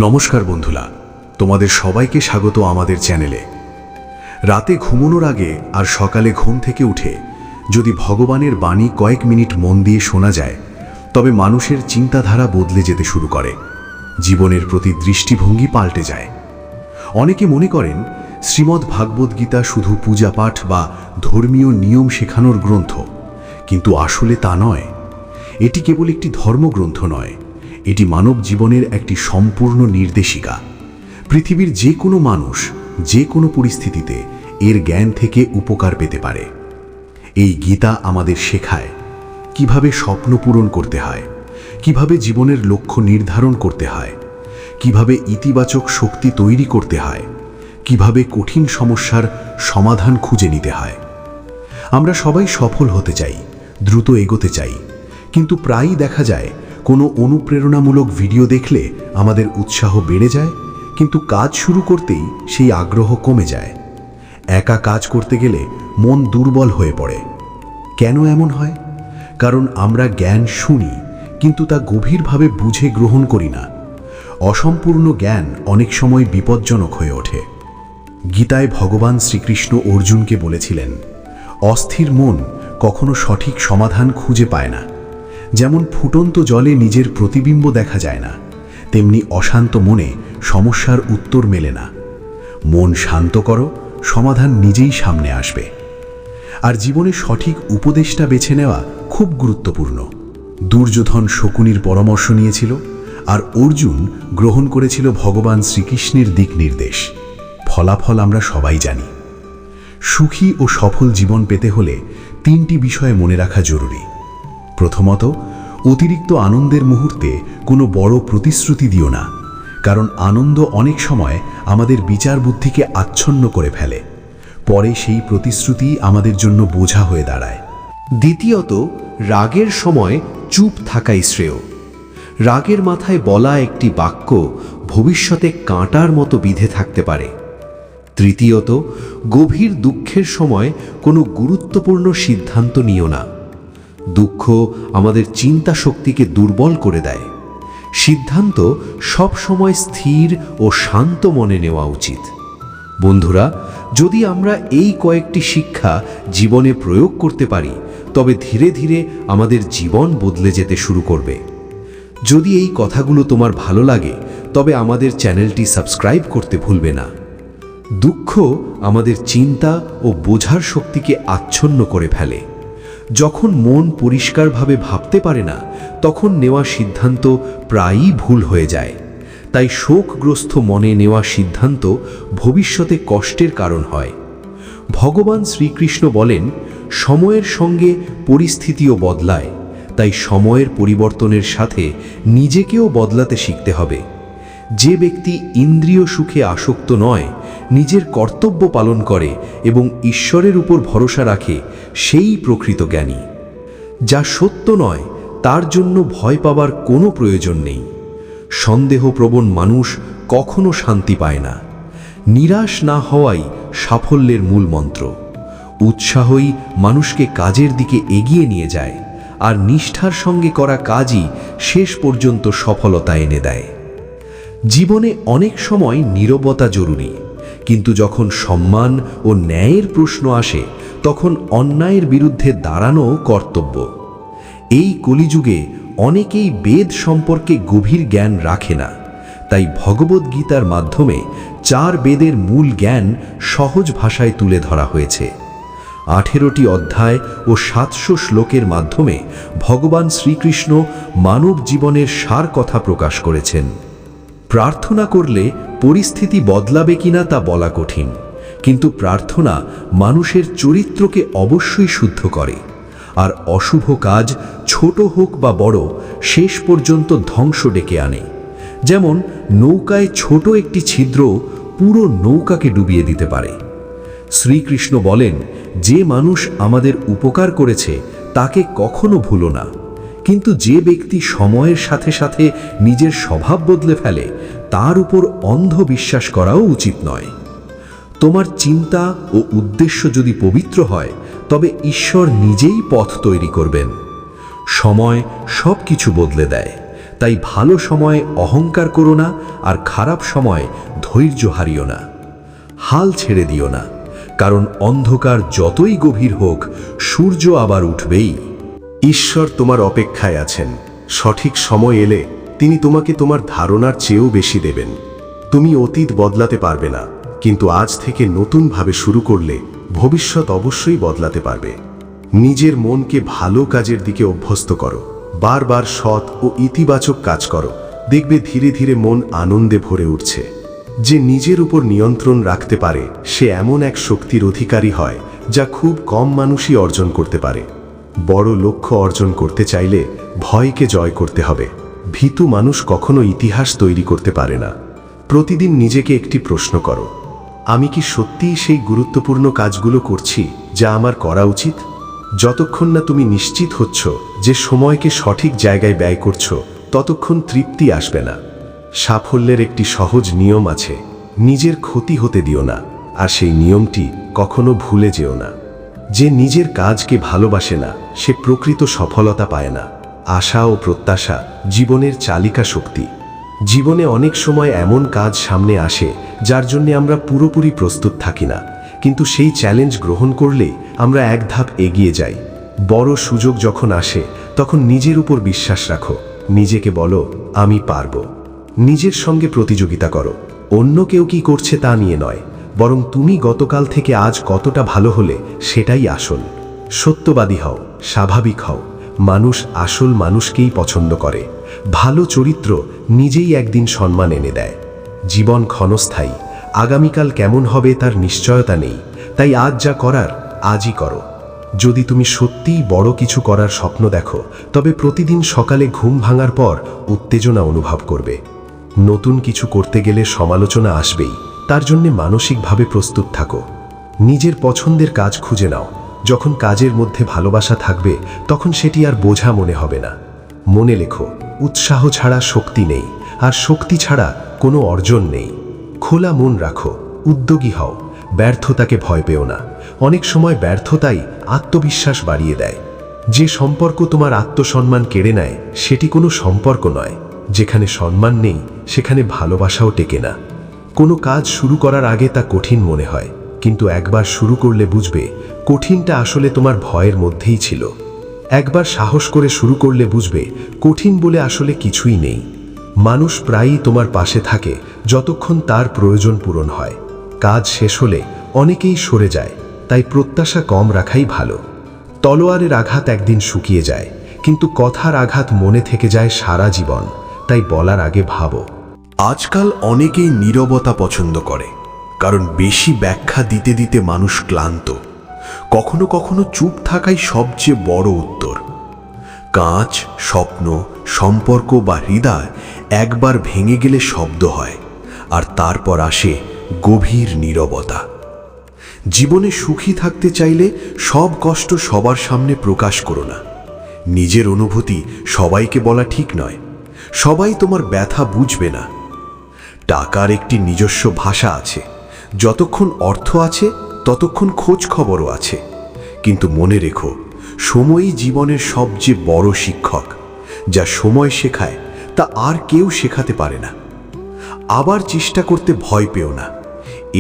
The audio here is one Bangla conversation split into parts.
নমস্কার বন্ধুরা, তোমাদের সবাইকে স্বাগত আমাদের চ্যানেলে। রাতে ঘুমানোর আগে আর সকালে ঘুম থেকে উঠে যদি ভগবানের বাণী কয়েক মিনিট মন দিয়ে শোনা যায়, তবে মানুষের চিন্তাধারা বদলে যেতে শুরু করে, জীবনের প্রতি দৃষ্টিভঙ্গি পাল্টে যায়। অনেকে মনে করেন শ্রীমদ্ ভাগবত গীতা শুধু পূজা পাঠ বা ধর্মীয় নিয়ম শেখানোর গ্রন্থ, কিন্তু আসলে তা নয়। এটি কেবল একটি ধর্মগ্রন্থ নয়, এটি মানব জীবনের একটি সম্পূর্ণ নির্দেশিকা। পৃথিবীর যে কোনো মানুষ যে কোনো পরিস্থিতিতে এর জ্ঞান থেকে উপকার পেতে পারে। এই গীতা আমাদের শেখায় কিভাবে স্বপ্ন পূরণ করতে হয়, কিভাবে জীবনের লক্ষ্য নির্ধারণ করতে হয়, কিভাবে ইতিবাচক শক্তি তৈরি করতে হয়, কিভাবে কঠিন সমস্যার সমাধান খুঁজে নিতে হয়। আমরা সবাই সফল হতে চাই, দ্রুত এগোতে চাই, কিন্তু প্রায়ই দেখা যায় কোনো অনুপ্রেরণামূলক ভিডিও দেখলে আমাদের উৎসাহ বেড়ে যায়, কিন্তু কাজ শুরু করতেই সেই আগ্রহ কমে যায়। একা কাজ করতে গেলে মন দুর্বল হয়ে পড়ে। কেন এমন হয়? কারণ আমরা জ্ঞান শুনি, কিন্তু তা গভীরভাবে বুঝে গ্রহণ করি না। অসম্পূর্ণ জ্ঞান অনেক সময় বিপজ্জনক হয়ে ওঠে। গীতায় ভগবান শ্রীকৃষ্ণ অর্জুনকে বলেছিলেন, অস্থির মন কখনো সঠিক সমাধান খুঁজে পায় না। যেমন ফুটন্ত জলে নিজের প্রতিবিম্ব দেখা যায় না, তেমনি অশান্ত মনে সমস্যার উত্তর মেলে না। মন শান্ত করো, সমাধান নিজেই সামনে আসবে। আর জীবনে সঠিক উপদেশটা বেছে নেওয়া খুব গুরুত্বপূর্ণ। দুর্যোধন শকুনির পরামর্শ নিয়েছিল, আর অর্জুন গ্রহণ করেছিল ভগবান শ্রীকৃষ্ণের দিক নির্দেশ। ফলাফল আমরা সবাই জানি। সুখী ও সফল জীবন পেতে হলে তিনটি বিষয় মনে রাখা জরুরি। প্রথমত, অতিরিক্ত আনন্দের মুহূর্তে কোনো বড় প্রতিশ্রুতি দিও না, কারণ আনন্দ অনেক সময় আমাদের বিচার বুদ্ধিকে আচ্ছন্ন করে ফেলে। পরে সেই প্রতিশ্রুতি আমাদের জন্য বোঝা হয়ে দাঁড়ায়। দ্বিতীয়ত, রাগের সময় চুপ থাকাই শ্রেয়। রাগের মাথায় বলা একটি বাক্য ভবিষ্যতে কাঁটার মতো বিঁধে থাকতে পারে। তৃতীয়ত, গভীর দুঃখের সময় কোনো গুরুত্বপূর্ণ সিদ্ধান্ত নিও না। দুঃখ আমাদের চিন্তা শক্তিকে দুর্বল করে দেয়। সিদ্ধান্ত সব সময় স্থির ও শান্ত মনে নেওয়া উচিত। বন্ধুরা, যদি আমরা এই কয়েকটি শিক্ষা জীবনে প্রয়োগ করতে পারি, তবে ধীরে ধীরে আমাদের জীবন বদলে যেতে শুরু করবে। যদি এই কথাগুলো তোমার ভালো লাগে, তবে আমাদের চ্যানেলটি সাবস্ক্রাইব করতে ভুলবে না। দুঃখ আমাদের চিন্তা ও বোঝার শক্তিকে আচ্ছন্ন করে ফেলে। যখন মন পরিষ্কারভাবে ভাবতে পারে না, তখন নেওয়া সিদ্ধান্ত প্রায়ই ভুল হয়ে যায়। তাই শোকগ্রস্ত মনে নেওয়া সিদ্ধান্ত ভবিষ্যতে কষ্টের কারণ হয়। ভগবান শ্রীকৃষ্ণ বলেন, সময়ের সঙ্গে পরিস্থিতিও বদলায়, তাই সময়ের পরিবর্তনের সাথে নিজেকেও বদলাতে শিখতে হবে। যে ব্যক্তি ইন্দ্রিয় সুখে আসক্ত নয়, নিজের কর্তব্য পালন করে এবং ঈশ্বরের উপর ভরসা রাখে, সেই প্রকৃত জ্ঞানী। যা সত্য নয়, তার জন্য ভয় পাবার কোনো প্রয়োজন নেই। সন্দেহপ্রবণ মানুষ কখনো শান্তি পায় না। নিরাশ না হওয়াই সাফল্যের মূল মন্ত্র। উৎসাহই মানুষকে কাজের দিকে এগিয়ে নিয়ে যায়, আর নিষ্ঠার সঙ্গে করা কাজই শেষ পর্যন্ত সফলতা এনে দেয়। জীবনে অনেক সময় নীরবতা জরুরি, কিন্তু যখন সম্মান ও ন্যায়ের প্রশ্ন আসে, তখন অন্যায়ের বিরুদ্ধে দাঁড়ানো কর্তব্য। এই কলিযুগে অনেকেই বেদ সম্পর্কে গভীর জ্ঞান রাখে না, তাই ভগবদ্গীতার মাধ্যমে 4 বেদের মূল জ্ঞান সহজ ভাষায় তুলে ধরা হয়েছে। 18টি অধ্যায় ও 700 শ্লোকের মাধ্যমে ভগবান শ্রীকৃষ্ণ মানব জীবনের সার কথা প্রকাশ করেছেন। প্রার্থনা করলে পরিস্থিতি বদলাবে কিনা তা বলা কঠিন, কিন্তু প্রার্থনা মানুষের চরিত্রকে অবশ্যই শুদ্ধ করে। আর অশুভ কাজ, ছোট হোক বা বড়, শেষ পর্যন্ত ধ্বংস ডেকে আনে। যেমন নৌকায় ছোট একটি ছিদ্র পুরো নৌকাকে ডুবিয়ে দিতে পারে। শ্রীকৃষ্ণ বলেন, যে মানুষ আমাদের উপকার করেছে তাকে কখনো ভুলো না, কিন্তু যে ব্যক্তি সময়ের সাথে সাথে নিজের স্বভাব বদলে ফেলে, তার উপর অন্ধ বিশ্বাস করাও উচিত নয়। তোমার চিন্তা ও উদ্দেশ্য যদি পবিত্র হয়, তবে ঈশ্বর নিজেই পথ তৈরি করবেন। সময় সব কিছু বদলে দেয়, তাই ভালো সময়ে অহংকার করো না, আর খারাপ সময় ধৈর্য হারিও না। হাল ছেড়ে দিও না, কারণ অন্ধকার যতই গভীর হোক, সূর্য আবার উঠবেই। ঈশ্বর তোমার অপেক্ষায় আছেন। সঠিক সময় এলে তিনি তোমাকে তোমার ধারণার চেয়েও বেশি দেবেন। তুমি অতীত বদলাতে পারবে না, কিন্তু আজ থেকে নতুনভাবে শুরু করলে ভবিষ্যৎ অবশ্যই বদলাতে পারবে। নিজের মনকে ভালো কাজের দিকে অভ্যস্ত করো, বারবার সৎ ও ইতিবাচক কাজ করো, দেখবে ধীরে ধীরে মন আনন্দে ভরে উঠছে। যে নিজের উপর নিয়ন্ত্রণ রাখতে পারে সে এমন এক শক্তির অধিকারী হয় যা খুব কম মানুষই অর্জন করতে পারে। বড় লক্ষ্য অর্জন করতে চাইলে ভয়কে জয় করতে হবে। ভীতু মানুষ কখনো ইতিহাস তৈরি করতে পারে না। প্রতিদিন নিজেকে একটি প্রশ্ন করো, আমি কি সত্যিই সেই গুরুত্বপূর্ণ কাজগুলো করছি যা আমার করা উচিত? যতক্ষণ না তুমি নিশ্চিত হচ্ছ যে সময়কে সঠিক জায়গায় ব্যয় করছো, ততক্ষণ তৃপ্তি আসবে না। সাফল্যের একটি সহজ নিয়ম আছে, নিজের ক্ষতি হতে দিও না, আর সেই নিয়মটি কখনো ভুলে যেও না। যে নিজের কাজকে ভালোবাসে না সে প্রকৃত সফলতা পায় না। আশা ও প্রত্যাশা জীবনের চালিকা শক্তি। জীবনে অনেক সময় এমন কাজ সামনে আসে যার জন্য আমরা পুরোপুরি প্রস্তুত থাকি না, কিন্তু সেই চ্যালেঞ্জ গ্রহণ করলেই আমরা এক ধাপ এগিয়ে যাই। বড় সুযোগ যখন আসে তখন নিজের উপর বিশ্বাস রাখো, নিজেকে বলো আমি পারবো। নিজের সঙ্গে প্রতিযোগিতা করো, অন্য কেউ কি করছে তা নিয়ে নয়, বরং তুমি গতকাল থেকে আজ কতটা ভালো হলে সেটাই আসল। সত্যবাদী হও, স্বাভাবিক হও। মানুষ আসল মানুষকেই পছন্দ করে। ভালো চরিত্র নিজেই একদিন সম্মান এনে দেয়। জীবন ক্ষণস্থায়ী, আগামীকাল কেমন হবে তার নিশ্চয়তা নেই, তাই আজ যা করার আজই করো। যদি তুমি সত্যিই বড় কিছু করার স্বপ্ন দেখো, তবে প্রতিদিন সকালে ঘুম ভাঙার পর উত্তেজনা অনুভব করবে। নতুন কিছু করতে গেলে সমালোচনা আসবেই, তার জন্য মানসিকভাবে প্রস্তুত থাকো। নিজের পছন্দের কাজ খুঁজে নাও। যখন কাজের মধ্যে ভালোবাসা থাকবে তখন সেটি আর বোঝা মনে হবে না। মনে লেখো, উৎসাহ ছাড়া শক্তি নেই, আর শক্তি ছাড়া কোনো অর্জন নেই। খোলা মন রাখো, উদ্যোগী হও, ব্যর্থতাকে ভয় পেও না। অনেক সময় ব্যর্থতাই আত্মবিশ্বাস বাড়িয়ে দেয়। যে সম্পর্ক তোমার আত্মসম্মান কেড়ে নেয় সেটি কোনো সম্পর্ক নয়। যেখানে সম্মান নেই সেখানে ভালোবাসাও টেকে না। কোনো কাজ শুরু করার আগে তা কঠিন মনে হয়, কিন্তু একবার শুরু করলে বুঝবে কঠিনটা আসলে তোমার ভয়ের মধ্যেই ছিল। একবার সাহস করে শুরু করলে বুঝবে কঠিন বলে আসলে কিছুই নেই। মানুষ প্রায়ই তোমার পাশে থাকে যতক্ষণ তার প্রয়োজন পূরণ হয়। কাজ শেষ হলে অনেকেই সরে যায়, তাই প্রত্যাশা কম রাখাই ভালো। তলোয়ারের আঘাত একদিন শুকিয়ে যায়, কিন্তু কথার আঘাত মনে থেকে যায় সারা জীবন। তাই বলার আগে ভাবো। আজকাল অনেকেই নীরবতা পছন্দ করে, কারণ বেশি ব্যাখ্যা দিতে দিতে মানুষ ক্লান্ত। কখনো কখনো চুপ থাকাই সবচেয়ে বড় উত্তর। কাঁচ, স্বপ্ন, সম্পর্ক বা হৃদয় একবার ভেঙে গেলে শব্দ হয়, আর তারপর আসে গভীর নীরবতা। জীবনে সুখী থাকতে চাইলে সব কষ্ট সবার সামনে প্রকাশ করো না। নিজের অনুভূতি সবাইকে বলা ঠিক নয়। সবাই তোমার ব্যথা বুঝবে না। টাকার একটি নিজস্ব ভাষা আছে। যতক্ষণ অর্থ আছে ততক্ষণ খোঁজ খবরও আছে। কিন্তু মনে রেখো, সময়ই জীবনের সবচেয়ে বড় শিক্ষক। যা সময় শেখায় তা আর কেউ শেখাতে পারে না। আবার চেষ্টা করতে ভয় পেও না।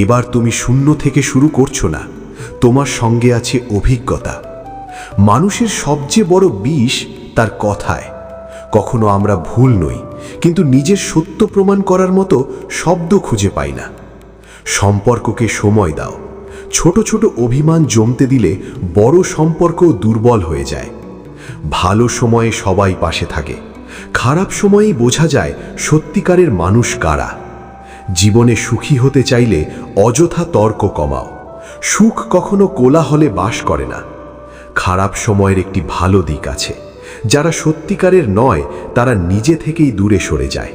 এবার তুমি শূন্য থেকে শুরু করছো না, তোমার সঙ্গে আছে অভিজ্ঞতা। মানুষের সবচেয়ে বড় বিষ তার কথায়। কখনো আমরা ভুল নই, কিন্তু নিজের সত্য প্রমাণ করার মতো শব্দ খুঁজে পাই না। সম্পর্ককে সময় দাও। ছোট ছোট অভিমান জমতে দিলে বড় সম্পর্কও দুর্বল হয়ে যায়। ভালো সময়ে সবাই পাশে থাকে, খারাপ সময়েই বোঝা যায় সত্যিকারের মানুষ কারা। জীবনে সুখী হতে চাইলে অযথা তর্ক কমাও। সুখ কখনো কোলাহলে বাস করে না। খারাপ সময়ের একটি ভালো দিক আছে। যারা সত্যিকারের নয় তারা নিজে থেকেই দূরে সরে যায়।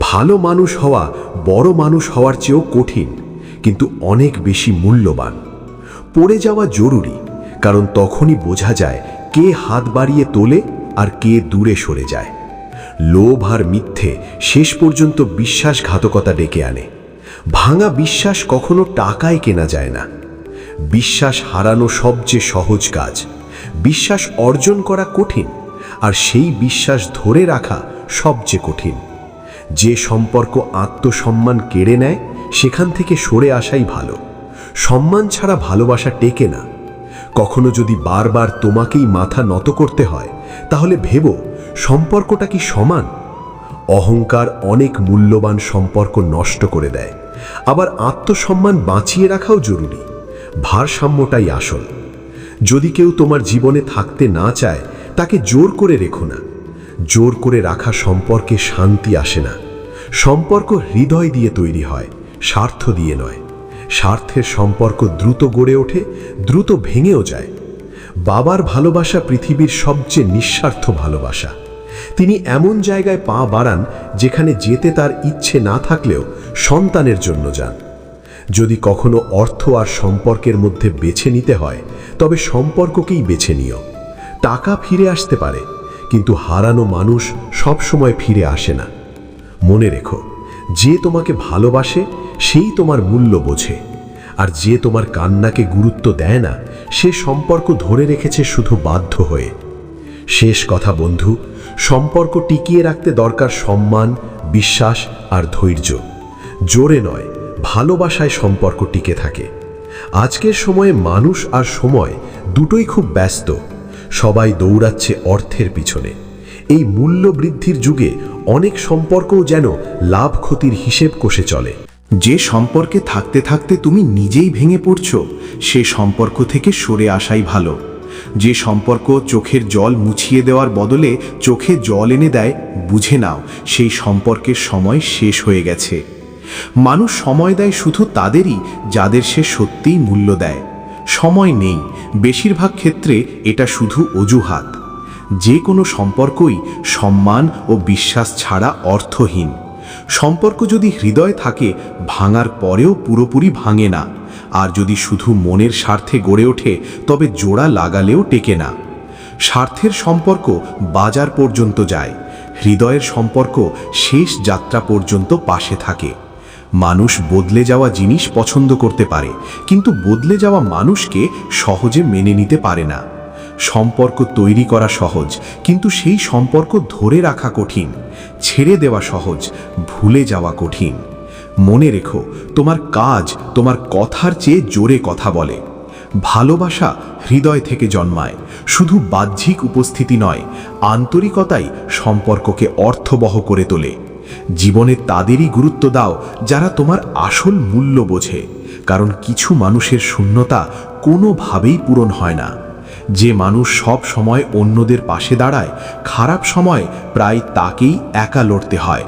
ভালো মানুষ হওয়া বড় মানুষ হওয়ার চেয়েও কঠিন, কিন্তু অনেক বেশি মূল্যবান। পড়ে যাওয়া জরুরি, কারণ তখনই বোঝা যায় কে হাত বাড়িয়ে তোলে আর কে দূরে সরে যায়। লোভ আর মিথ্যে শেষ পর্যন্ত বিশ্বাসঘাতকতা ডেকে আনে। ভাঙা বিশ্বাস কখনো টাকায় কেনা যায় না। বিশ্বাস হারানো সবচেয়ে সহজ কাজ। বিশ্বাস অর্জন করা কঠিন, আর সেই বিশ্বাস ধরে রাখা সবচেয়ে কঠিন। যে সম্পর্ক আত্মসম্মান কেড়ে নেয় সেখান থেকে সরে আসাই ভালো। সম্মান ছাড়া ভালোবাসা টেকে না। কখনো যদি বারবার তোমাকেই মাথা নত করতে হয়, তাহলে ভেবো সম্পর্কটা কি সমান? অহংকার অনেক মূল্যবান সম্পর্ক নষ্ট করে দেয়। আবার আত্মসম্মান বাঁচিয়ে রাখাও জরুরি। ভারসাম্যটাই আসল। যদি কেউ তোমার জীবনে থাকতে না চায়, তাকে জোর করে রেখো না। জোর করে রাখা সম্পর্কে শান্তি আসে না। সম্পর্ক হৃদয় দিয়ে তৈরি হয়, স্বার্থ দিয়ে নয়। স্বার্থের সম্পর্ক দ্রুত গড়ে ওঠে, দ্রুত ভেঙেও যায়। বাবার ভালোবাসা পৃথিবীর সবচেয়ে নিঃস্বার্থ ভালোবাসা। তিনি এমন জায়গায় পা বাড়ান যেখানে যেতে তার ইচ্ছে না থাকলেও সন্তানের জন্য যান। যদি কখনো অর্থ আর সম্পর্কের মধ্যে বেছে নিতে হয়, তবে সম্পর্ককেই বেছে নিও। টাকা ফিরে আসতে পারে, কিন্তু হারানো মানুষ সবসময় ফিরে আসে না। মনে রেখো, যে তোমাকে ভালোবাসে সেই তোমার মূল্য বোঝে, আর যে তোমার কান্নাকে গুরুত্ব দেয় না সে সম্পর্ক ধরে রেখেছে শুধু বাধ্য হয়ে। শেষ কথা বন্ধু, সম্পর্ক টিকিয়ে রাখতে দরকার সম্মান, বিশ্বাস আর ধৈর্য। জোরে নয়, ভালোবাসায় সম্পর্ক টিকে থাকে। আজকের সময়ে মানুষ আর সময় দুটোই খুব ব্যস্ত। সবাই দৌড়াচ্ছে অর্থের পিছনে। এই মূল্য বৃদ্ধির যুগে অনেক সম্পর্কও যেন লাভ ক্ষতির হিসেব কষে চলে। যে সম্পর্কে থাকতে থাকতে তুমি নিজেই ভেঙে পড়ছো, সে সম্পর্ক থেকে সরে আসাই ভালো। যে সম্পর্ক চোখের জল মুছিয়ে দেওয়ার বদলে চোখে জল এনে দেয়, বুঝে নাও সেই সম্পর্কের সময় শেষ হয়ে গেছে। মানুষ সময় দেয় শুধু তাদেরই যাদের সে সত্যিই মূল্য দেয়। সময় নেই, বেশিরভাগ ক্ষেত্রে এটা শুধু অজুহাত। যে কোনো সম্পর্কই সম্মান ও বিশ্বাস ছাড়া অর্থহীন। সম্পর্ক যদি হৃদয় থাকে, ভাঙার পরেও পুরোপুরি ভাঙে না। আর যদি শুধু মনের স্বার্থে গড়ে ওঠে, তবে জোড়া লাগালেও টেকে না। স্বার্থের সম্পর্ক বাজার পর্যন্ত যায়, হৃদয়ের সম্পর্ক শেষ যাত্রা পর্যন্ত পাশে থাকে। মানুষ বদলে যাওয়া জিনিস পছন্দ করতে পারে, কিন্তু বদলে যাওয়া মানুষকে সহজে মেনে নিতে পারে না। সম্পর্ক তৈরি করা সহজ, কিন্তু সেই সম্পর্ক ধরে রাখা কঠিন। ছেড়ে দেওয়া সহজ, ভুলে যাওয়া কঠিন। মনে রেখো, তোমার কাজ তোমার কথার চেয়ে জোরে কথা বলে। ভালোবাসা হৃদয় থেকে জন্মায়, শুধু বাহ্যিক উপস্থিতি নয়, আন্তরিকতাই সম্পর্ককে অর্থবহ করে তোলে। জীবনে তাদেরই গুরুত্ব দাও যারা তোমার আসল মূল্য বোঝে, কারণ কিছু মানুষের শূন্যতা কোনোভাবেই পূরণ হয় না। যে মানুষ সব সময় অন্যদের পাশে দাঁড়ায়, খারাপ সময় প্রায় তাকেই একা লড়তে হয়।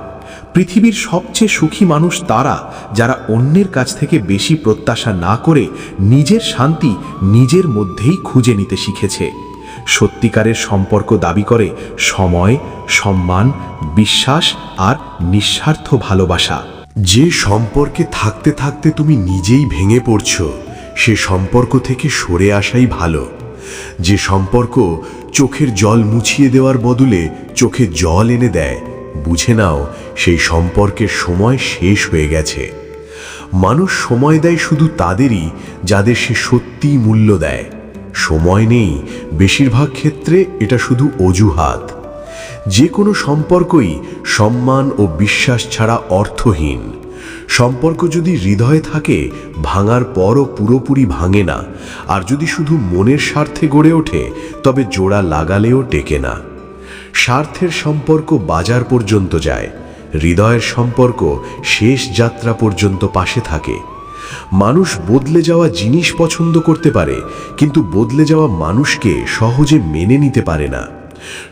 পৃথিবীর সবচেয়ে সুখী মানুষ তারা যারা অন্যের কাছ থেকে বেশি প্রত্যাশা না করে নিজের শান্তি নিজের মধ্যেই খুঁজে নিতে শিখেছে। সত্যিকারের সম্পর্ক দাবি করে সময়, সম্মান, বিশ্বাস আর নিঃস্বার্থ ভালোবাসা। যে সম্পর্কে থাকতে থাকতে তুমি নিজেই ভেঙে পড়ছো, সে সম্পর্ক থেকে সরে আসাই ভালো। যে সম্পর্ক চোখের জল মুছিয়ে দেওয়ার বদলে চোখে জল এনে দেয়, বুঝে নাও সেই সম্পর্কের সময় শেষ হয়ে গেছে। মানুষ সময় দেয় শুধু তাদেরই যাদের সে সত্যিই মূল্য দেয়। সময় নেই, বেশিরভাগ ক্ষেত্রে এটা শুধু অজুহাত। যে কোনো সম্পর্কই সম্মান ও বিশ্বাস ছাড়া অর্থহীন। সম্পর্ক যদি হৃদয়ে থাকে, ভাঙার পরও পুরোপুরি ভাঙে না। আর যদি শুধু মনের স্বার্থে গড়ে ওঠে, তবে জোড়া লাগালেও টেকে না। স্বার্থের সম্পর্ক বাজার পর্যন্ত যায়, হৃদয়ের সম্পর্ক শেষ যাত্রা পর্যন্ত পাশে থাকে। মানুষ বদলে যাওয়া জিনিস পছন্দ করতে পারে, কিন্তু বদলে যাওয়া মানুষকে সহজে মেনে নিতে পারে না।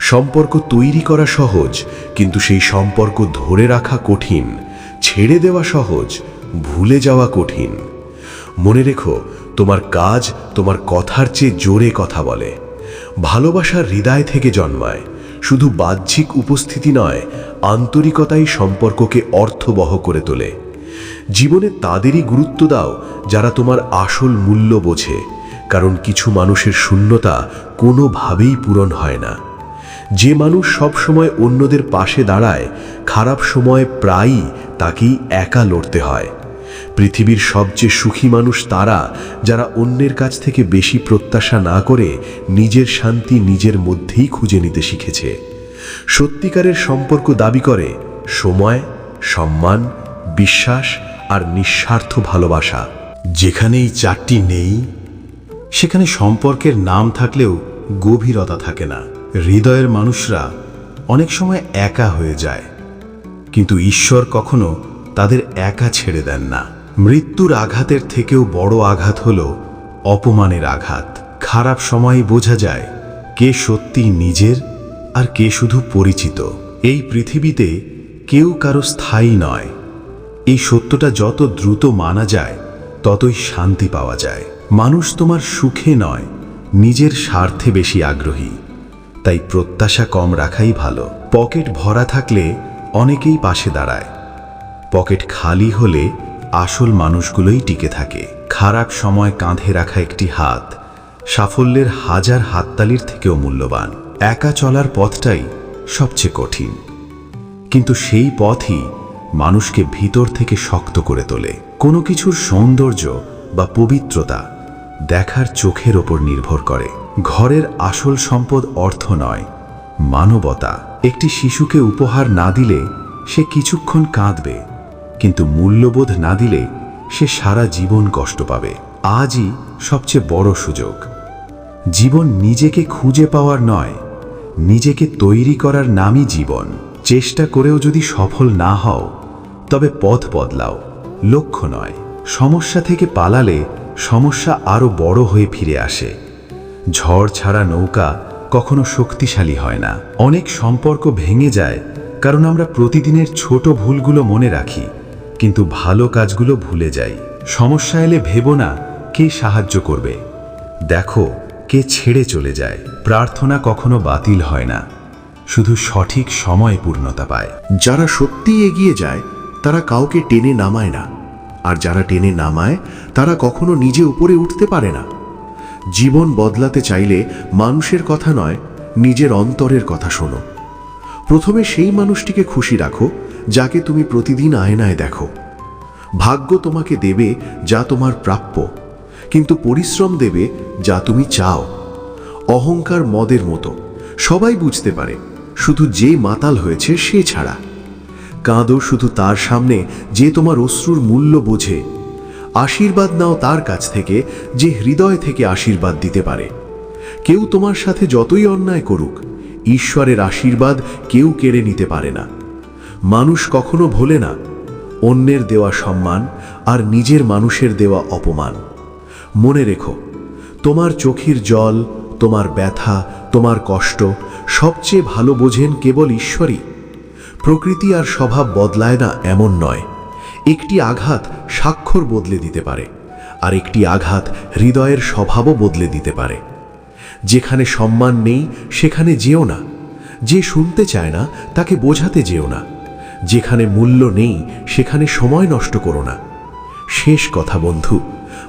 সম্পর্ক তৈরি করা সহজ, কিন্তু সেই সম্পর্ক ধরে রাখা কঠিন। ছেড়ে দেওয়া সহজ, ভুলে যাওয়া কঠিন। মনে রেখো, তোমার কাজ তোমার কথার চেয়ে জোরে কথা বলে। ভালোবাসা হৃদয় থেকে জন্মায়, শুধু বাহ্যিক উপস্থিতি নয়, আন্তরিকতাই সম্পর্ককে অর্থবহ করে তোলে। জীবনে তাদেরই গুরুত্ব দাও যারা তোমার আসল মূল্য বোঝে, কারণ কিছু মানুষের শূন্যতা কোনোভাবেই পূরণ হয় না। যে মানুষ সব সময় অন্যদের পাশে দাঁড়ায়, খারাপ সময় প্রায়ই তাকেই একা লড়তে হয়। পৃথিবীর সবচেয়ে সুখী মানুষ তারা যারা অন্যের কাছ থেকে বেশি প্রত্যাশা না করে নিজের শান্তি নিজের মধ্যেই খুঁজে নিতে শিখেছে। সত্যিকারের সম্পর্ক দাবি করে সময়, সম্মান, বিশ্বাস আর নিঃস্বার্থ ভালোবাসা। যেখানে এই চারটি নেই, সেখানে সম্পর্কের নাম থাকলেও গভীরতা থাকে না। হৃদয়ের মানুষরা অনেক সময় একা হয়ে যায়, কিন্তু ঈশ্বর কখনো তাদের একা ছেড়ে দেন না। মৃত্যুর আঘাতের থেকেও বড় আঘাত হলো অপমানের আঘাত। খারাপ সময়ে বোঝা যায় কে সত্যি নিজের আর কে শুধু পরিচিত। এই পৃথিবীতে কেউ কারো স্থায়ী নয়। এই সত্যটা যত দ্রুত মানা যায় ততই শান্তি পাওয়া যায়। মানুষ তোমার সুখে নয়, নিজের স্বার্থে বেশি আগ্রহী। তাই প্রত্যাশা কম রাখাই ভালো। পকেট ভরা থাকলে অনেকেই পাশে দাঁড়ায়, পকেট খালি হলে আসল মানুষগুলোই টিকে থাকে। খারাপ সময় কাঁধে রাখা একটি হাত সাফল্যের হাজার হাততালির থেকেও মূল্যবান। একা চলার পথটাই সবচেয়ে কঠিন, কিন্তু সেই পথই মানুষকে ভিতর থেকে শক্ত করে তোলে। কোনো কিছুর সৌন্দর্য বা পবিত্রতা দেখার চোখের ওপর নির্ভর করে। ঘরের আসল সম্পদ অর্থ নয়, মানবতা। একটি শিশুকে উপহার না দিলে সে কিছুক্ষণ কাঁদবে, কিন্তু মূল্যবোধ না দিলে সে সারা জীবন কষ্ট পাবে। আজই সবচেয়ে বড় সুযোগ। জীবন নিজেকে খুঁজে পাওয়ার নয়, নিজেকে তৈরি করার নামই জীবন। চেষ্টা করেও যদি সফল না হও, তবে পথ বদলাও, লক্ষ্য নয়। সমস্যা থেকে পালালে সমস্যা আরও বড় হয়ে ফিরে আসে। ঝড় ছাড়া নৌকা কখনো শক্তিশালী হয় না। অনেক সম্পর্ক ভেঙে যায় কারণ আমরা প্রতিদিনের ছোট ভুলগুলো মনে রাখি, কিন্তু ভালো কাজগুলো ভুলে যাই। সমস্যা এলে ভেবো না কে সাহায্য করবে, দেখো কে ছেড়ে চলে যায়। প্রার্থনা কখনো বাতিল হয় না, শুধু সঠিক সময় পূর্ণতা পায়। যারা সত্যি এগিয়ে যায় তারা কাউকে টেনে নামায় না, আর যারা টেনে নামায় তারা কখনো নিজে উপরে উঠতে পারে না। জীবন বদলাতে চাইলে মানুষের কথা নয়, নিজের অন্তরের কথা শোনো। প্রথমে সেই মানুষটিকে খুশি রাখো যাকে তুমি প্রতিদিন আয়নায় দেখো। ভাগ্য তোমাকে দেবে যা তোমার প্রাপ্য, কিন্তু পরিশ্রম দেবে যা তুমি চাও। অহংকার মদের মতো, সবাই বুঝতে পারে, শুধু যে মাতাল হয়েছে সে ছাড়া। কাঁদো শুধু তার সামনে যে তোমার অশ্রুর মূল্য বোঝে। আশীর্বাদ নাও তার কাছ থেকে যে হৃদয় থেকে আশীর্বাদ দিতে পারে। কেউ তোমার সাথে যতই অন্যায় করুক, ঈশ্বরের আশীর্বাদ কেউ কেড়ে নিতে পারে না। মানুষ কখনো ভোলে না অন্যের দেওয়া সম্মান আর নিজের মানুষের দেওয়া অপমান। মনে রেখো, তোমার চোখের জল, তোমার ব্যথা, তোমার কষ্ট সবচেয়ে ভালো বোঝেন কেবল ঈশ্বরই। প্রকৃতি আর স্বভাব বদলায় না এমন নয়। একটি আঘাত স্বাক্ষর বদলে দিতে পারে, আর একটি আঘাত হৃদয়ের স্বভাবও বদলে দিতে পারে। যেখানে সম্মান নেই সেখানে যেও না। যে শুনতে চায় না তাকে বোঝাতে যেও না। যেখানে মূল্য নেই সেখানে সময় নষ্ট করো না। শেষ কথা বন্ধু,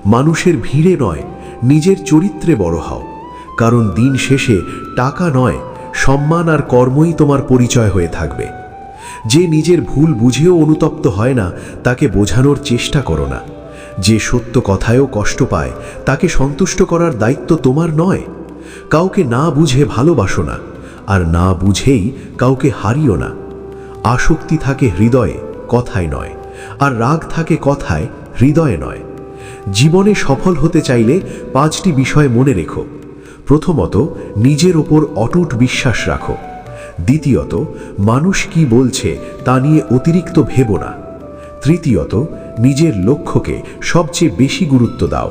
মানুষের ভিড়ে নয়, নিজের চরিত্রে বড় হও। কারণ দিন শেষে টাকা নয়, সম্মান আর কর্মই তোমার পরিচয় হয়ে থাকবে। যে নিজের ভুল বুঝেও অনুতপ্ত হয় না তাকে বোঝানোর চেষ্টা করো না। যে সত্য কথায়ও কষ্ট পায় তাকে সন্তুষ্ট করার দায়িত্ব তোমার নয়। কাউকে না বুঝে ভালোবাসো না, আর না বুঝেই কাউকে হারিও না। আসক্তি থাকে হৃদয়ে, কথায় নয়, আর রাগ থাকে কথায়, হৃদয়ে নয়। জীবনে সফল হতে চাইলে 5টি বিষয় মনে রেখো। প্রথমত, নিজের ওপর অটুট বিশ্বাস রাখো। দ্বিতীয়ত, মানুষ কি বলছে তা নিয়ে অতিরিক্ত ভেবো না। তৃতীয়ত, নিজের লক্ষ্যকে সবচেয়ে বেশি গুরুত্ব দাও।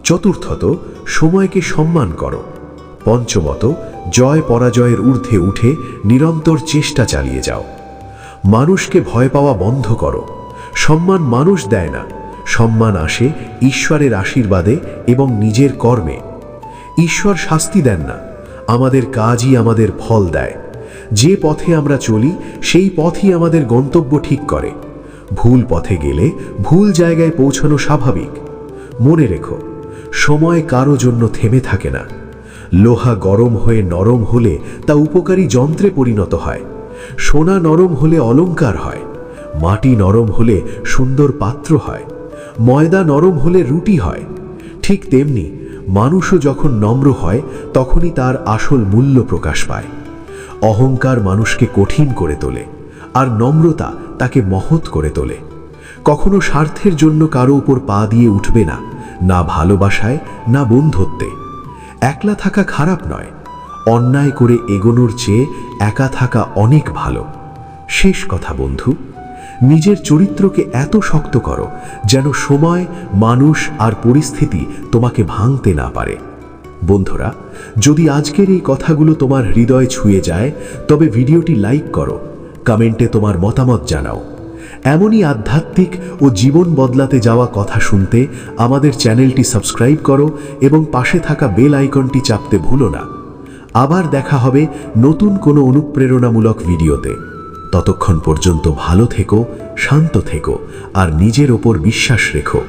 চতুর্থত, সময়কে সম্মান করো। পঞ্চমত, জয় পরাজয়ের ঊর্ধ্বে উঠে নিরন্তর চেষ্টা চালিয়ে যাও। মানুষকে ভয় পাওয়া বন্ধ করো। সম্মান মানুষ দেয় না, সম্মান আসে ঈশ্বরের আশীর্বাদে এবং নিজের কর্মে। ঈশ্বর শাস্তি দেন না, আমাদের কাজই আমাদের ফল দেয়। যে পথে আমরা চলি সেই পথই আমাদের গন্তব্য ঠিক করে। ভুল পথে গেলে ভুল জায়গায় পৌঁছানো স্বাভাবিক। মনে রেখো, সময় কারো জন্য থেমে থাকে না। লোহা গরম হয়ে নরম হলে তা উপকারী যন্ত্রে পরিণত হয়। সোনা নরম হলে অলংকার হয়। মাটি নরম হলে সুন্দর পাত্র হয়। ময়দা নরম হলে রুটি হয়। ঠিক তেমনি মানুষও যখন নম্র হয় তখনই তার আসল মূল্য প্রকাশ পায়। অহংকার মানুষকে কঠিন করে তোলে, আর নম্রতা তাকে মহৎ করে তোলে। কখনো স্বার্থের জন্য কারো উপর পা দিয়ে উঠবে না, না ভালোবাসায় না বন্ধুত্বে। একলা থাকা খারাপ নয়, অন্যায় করে এগোনোর চেয়ে একা থাকা অনেক ভালো। শেষ কথা বন্ধু, নিজের চরিত্রকে এত শক্ত করো যেন সময়, মানুষ আর পরিস্থিতি তোমাকে ভাঙতে না পারে। বন্ধুরা, যদি আজকের এই কথাগুলো তোমার হৃদয় ছুঁয়ে যায়, তবে ভিডিওটি লাইক করো, কমেন্টে তোমার মতামত জানাও। এমনই আধ্যাত্মিক ও জীবন বদলাতে যাওয়া কথা শুনতে আমাদের চ্যানেলটি সাবস্ক্রাইব করো এবং পাশে থাকা বেল আইকনটি চাপতে ভুলো না। আবার দেখা হবে নতুন কোনো অনুপ্রেরণামূলক ভিডিওতে। ততক্ষণ পর্যন্ত ভালো থেকো, শান্ত থেকো আর নিজের ওপর বিশ্বাস রেখো।